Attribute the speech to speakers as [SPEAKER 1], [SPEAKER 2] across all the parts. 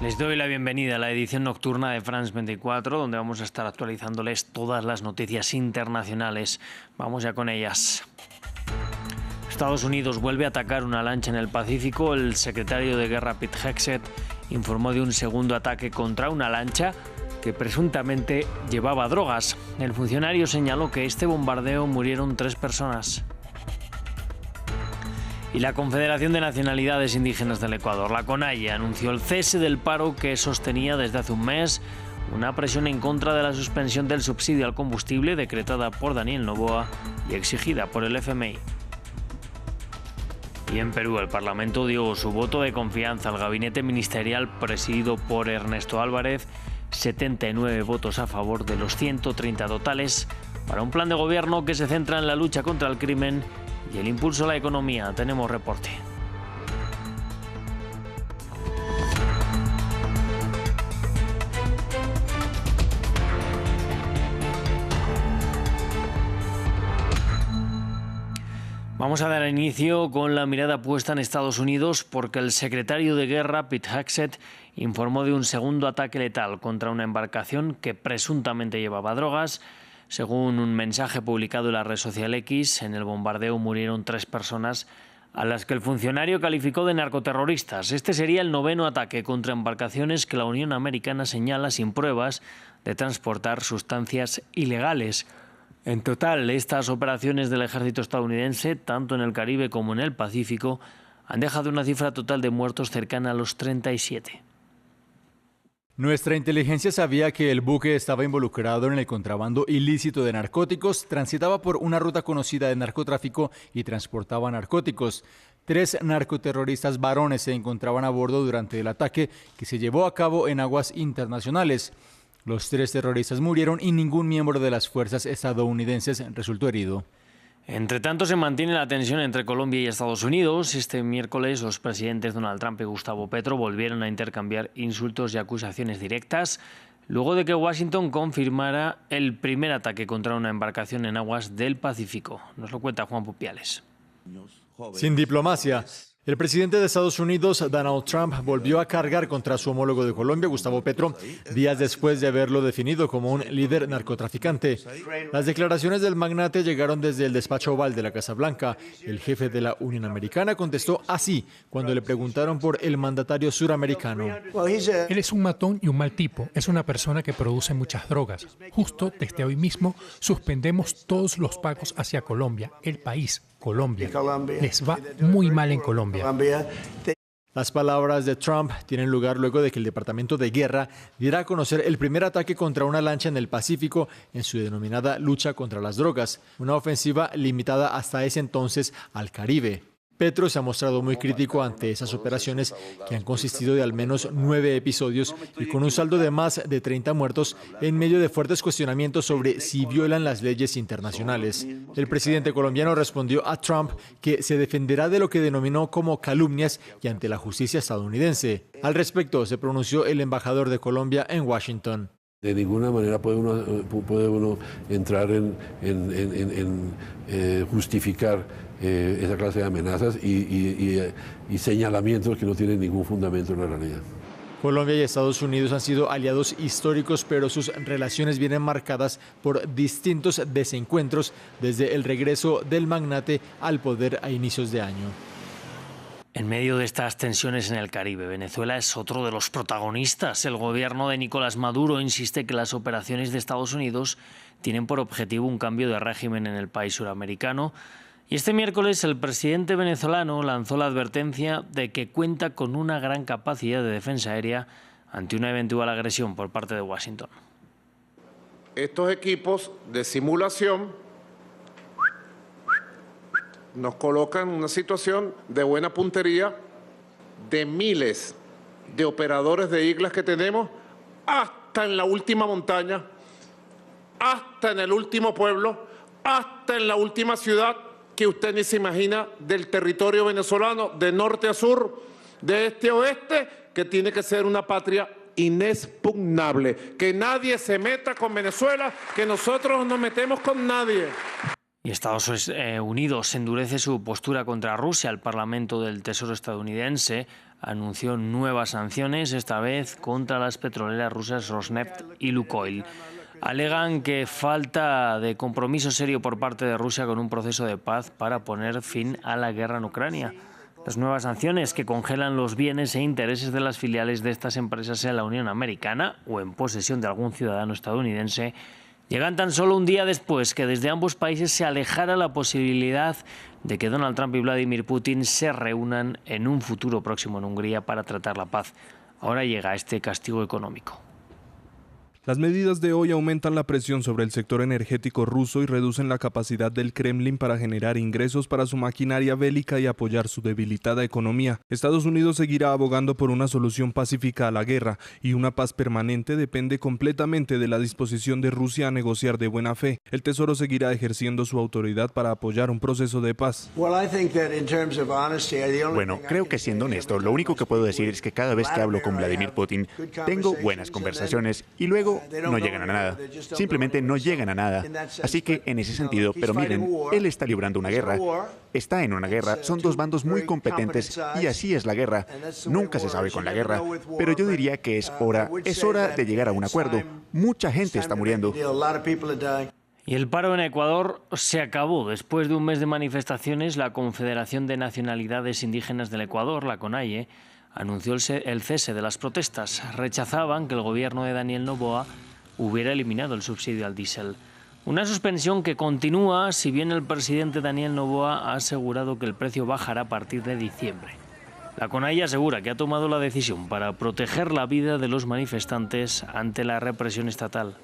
[SPEAKER 1] Les doy la bienvenida a la edición nocturna de France 24, donde vamos a estar actualizándoles todas las noticias internacionales. Vamos ya con ellas. Estados Unidos vuelve a atacar una lancha en el Pacífico. El secretario de Guerra Pete Hegseth informó de un segundo ataque contra una lancha que presuntamente llevaba drogas. El funcionario señaló que este bombardeo murieron 3 personas. Y la Confederación de Nacionalidades Indígenas del Ecuador, la CONAIE, anunció el cese del paro que sostenía desde hace un mes, una presión en contra de la suspensión del subsidio al combustible decretada por Daniel Noboa y exigida por el FMI. Y en Perú, el Parlamento dio su voto de confianza al gabinete ministerial presidido por Ernesto Álvarez, 79 votos a favor de los 130 totales, para un plan de gobierno que se centra en la lucha contra el crimen y el impulso a la economía. Tenemos reporte. Vamos a dar inicio con la mirada puesta en Estados Unidos porque el secretario de Guerra, Pete Hegseth, informó de un segundo ataque letal contra una embarcación que presuntamente llevaba drogas. Según un mensaje publicado en la red social X, en el bombardeo murieron 3 personas a las que el funcionario calificó de narcoterroristas. Este sería el 9º ataque contra embarcaciones que la Unión Americana señala sin pruebas de transportar sustancias ilegales. En total, estas operaciones del ejército estadounidense, tanto en el Caribe como en el Pacífico, han dejado una cifra total de muertos cercana a los 37.
[SPEAKER 2] Nuestra inteligencia sabía que el buque estaba involucrado en el contrabando ilícito de narcóticos, transitaba por una ruta conocida de narcotráfico y transportaba narcóticos. 3 narcoterroristas varones se encontraban a bordo durante el ataque que se llevó a cabo en aguas internacionales. Los 3 terroristas murieron y ningún miembro de las fuerzas estadounidenses resultó herido.
[SPEAKER 1] Entre tanto, se mantiene la tensión entre Colombia y Estados Unidos. Este miércoles, los presidentes Donald Trump y Gustavo Petro volvieron a intercambiar insultos y acusaciones directas, luego de que Washington confirmara el primer ataque contra una embarcación en aguas del Pacífico. Nos lo cuenta Juan Pupiales.
[SPEAKER 2] Sin diplomacia. El presidente de Estados Unidos, Donald Trump, volvió a cargar contra su homólogo de Colombia, Gustavo Petro, días después de haberlo definido como un líder narcotraficante. Las declaraciones del magnate llegaron desde el despacho oval de la Casa Blanca. El jefe de la Unión Americana contestó así cuando le preguntaron por el mandatario suramericano.
[SPEAKER 3] Él es un matón y un mal tipo. Es una persona que produce muchas drogas. Justo desde hoy mismo suspendemos todos los pagos hacia Colombia, el país. Colombia. Les va muy mal en Colombia.
[SPEAKER 2] Las palabras de Trump tienen lugar luego de que el Departamento de Guerra diera a conocer el primer ataque contra una lancha en el Pacífico en su denominada lucha contra las drogas, una ofensiva limitada hasta ese entonces al Caribe. Petro se ha mostrado muy crítico ante esas operaciones que han consistido de al menos 9 episodios y con un saldo de más de 30 muertos en medio de fuertes cuestionamientos sobre si violan las leyes internacionales. El presidente colombiano respondió a Trump que se defenderá de lo que denominó como calumnias y ante la justicia estadounidense. Al respecto se pronunció el embajador de Colombia en Washington.
[SPEAKER 4] De ninguna manera puede uno entrar en justificar esa clase de amenazas y señalamientos que no tienen ningún fundamento en la realidad.
[SPEAKER 2] Colombia y Estados Unidos han sido aliados históricos, pero sus relaciones vienen marcadas por distintos desencuentros desde el regreso del magnate al poder a inicios de año.
[SPEAKER 1] En medio de estas tensiones en el Caribe, Venezuela es otro de los protagonistas. El gobierno de Nicolás Maduro insiste que las operaciones de Estados Unidos tienen por objetivo un cambio de régimen en el país suramericano. Y este miércoles el presidente venezolano lanzó la advertencia de que cuenta con una gran capacidad de defensa aérea ante una eventual agresión por parte de Washington.
[SPEAKER 5] Estos equipos de simulación nos colocan en una situación de buena puntería de miles de operadores de islas que tenemos hasta en la última montaña, hasta en el último pueblo, hasta en la última ciudad que usted ni se imagina del territorio venezolano, de norte a sur, de este a oeste, que tiene que ser una patria inexpugnable. Que nadie se meta con Venezuela, que nosotros no nos metemos con nadie.
[SPEAKER 1] Y Estados Unidos endurece su postura contra Rusia. El Parlamento del Tesoro estadounidense anunció nuevas sanciones, esta vez contra las petroleras rusas Rosneft y Lukoil. Alegan que falta de compromiso serio por parte de Rusia con un proceso de paz para poner fin a la guerra en Ucrania. Las nuevas sanciones, que congelan los bienes e intereses de las filiales de estas empresas en la Unión Americana o en posesión de algún ciudadano estadounidense, llegan tan solo un día después que desde ambos países se alejara la posibilidad de que Donald Trump y Vladimir Putin se reúnan en un futuro próximo en Hungría para tratar la paz. Ahora llega este castigo económico.
[SPEAKER 6] Las medidas de hoy aumentan la presión sobre el sector energético ruso y reducen la capacidad del Kremlin para generar ingresos para su maquinaria bélica y apoyar su debilitada economía. Estados Unidos seguirá abogando por una solución pacífica a la guerra, y una paz permanente depende completamente de la disposición de Rusia a negociar de buena fe. El Tesoro seguirá ejerciendo su autoridad para apoyar un proceso de paz.
[SPEAKER 7] Bueno, creo que siendo honesto, lo único que puedo decir es que cada vez que hablo con Vladimir Putin, tengo buenas conversaciones y luego no llegan a nada. Simplemente no llegan a nada. Así que en ese sentido, pero miren, él está librando una guerra. Está en una guerra. Son dos bandos muy competentes y así es la guerra. Nunca se sabe con la guerra. Pero yo diría que es hora de llegar a un acuerdo. Mucha gente está muriendo.
[SPEAKER 1] Y el paro en Ecuador se acabó. Después de un mes de manifestaciones, la Confederación de Nacionalidades Indígenas del Ecuador, la CONAIE, anunció el cese de las protestas. Rechazaban que el gobierno de Daniel Noboa hubiera eliminado el subsidio al diésel. Una suspensión que continúa, si bien el presidente Daniel Noboa ha asegurado que el precio bajará a partir de diciembre. La CONAIE asegura que ha tomado la decisión para proteger la vida de los manifestantes ante la represión estatal.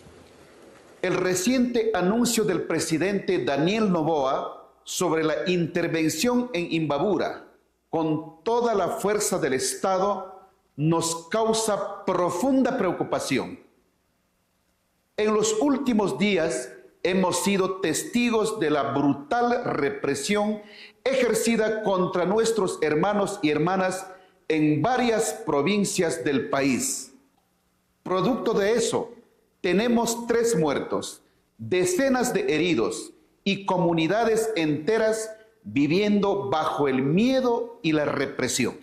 [SPEAKER 8] El reciente anuncio del presidente Daniel Noboa sobre la intervención en Imbabura con toda la fuerza del Estado nos causa profunda preocupación. En los últimos días hemos sido testigos de la brutal represión ejercida contra nuestros hermanos y hermanas en varias provincias del país. Producto de eso, tenemos 3 muertos, decenas de heridos y comunidades enteras viviendo bajo el miedo y la represión.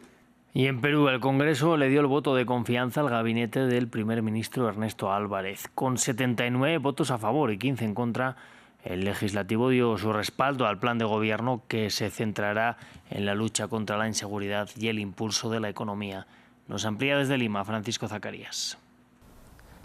[SPEAKER 1] Y en Perú, el Congreso le dio el voto de confianza al gabinete del primer ministro Ernesto Álvarez. Con 79 votos a favor y 15 en contra, el legislativo dio su respaldo al plan de gobierno que se centrará en la lucha contra la inseguridad y el impulso de la economía. Nos amplía desde Lima Francisco Zacarías.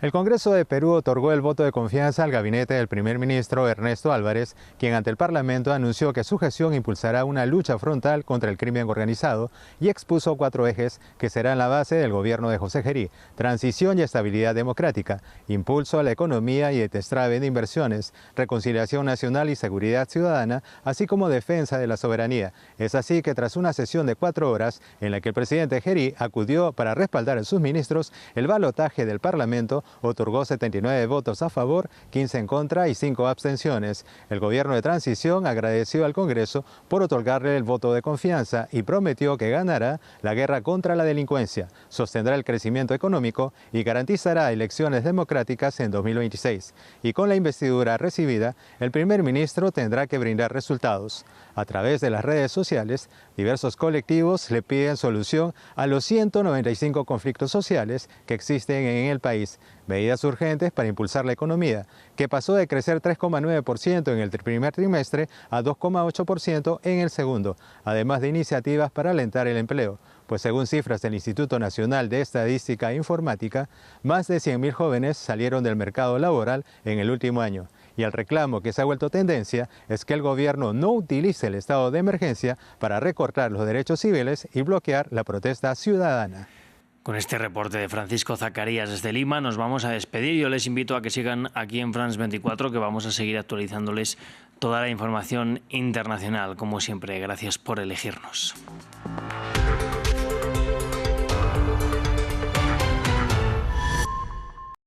[SPEAKER 9] El Congreso de Perú otorgó el voto de confianza al gabinete del primer ministro Ernesto Álvarez, quien ante el Parlamento anunció que su gestión impulsará una lucha frontal contra el crimen organizado y expuso 4 ejes que serán la base del gobierno de José Gerí: transición y estabilidad democrática, impulso a la economía y el destrabe de inversiones, reconciliación nacional y seguridad ciudadana, así como defensa de la soberanía. Es así que tras una sesión de 4 horas en la que el presidente Gerí acudió para respaldar a sus ministros, el balotaje del Parlamento otorgó 79 votos a favor, 15 en contra y 5 abstenciones. El gobierno de transición agradeció al Congreso por otorgarle el voto de confianza y prometió que ganará la guerra contra la delincuencia, sostendrá el crecimiento económico y garantizará elecciones democráticas en 2026. Y con la investidura recibida, el primer ministro tendrá que brindar resultados. A través de las redes sociales, diversos colectivos le piden solución a los 195 conflictos sociales que existen en el país, medidas urgentes para impulsar la economía, que pasó de crecer 3,9% en el primer trimestre a 2,8% en el segundo, además de iniciativas para alentar el empleo, pues según cifras del Instituto Nacional de Estadística e Informática, más de 100.000 jóvenes salieron del mercado laboral en el último año. Y el reclamo que se ha vuelto tendencia es que el gobierno no utilice el estado de emergencia para recortar los derechos civiles y bloquear la protesta ciudadana.
[SPEAKER 1] Con este reporte de Francisco Zacarías desde Lima nos vamos a despedir. Yo les invito a que sigan aquí en France 24, que vamos a seguir actualizándoles toda la información internacional, como siempre. Gracias por elegirnos.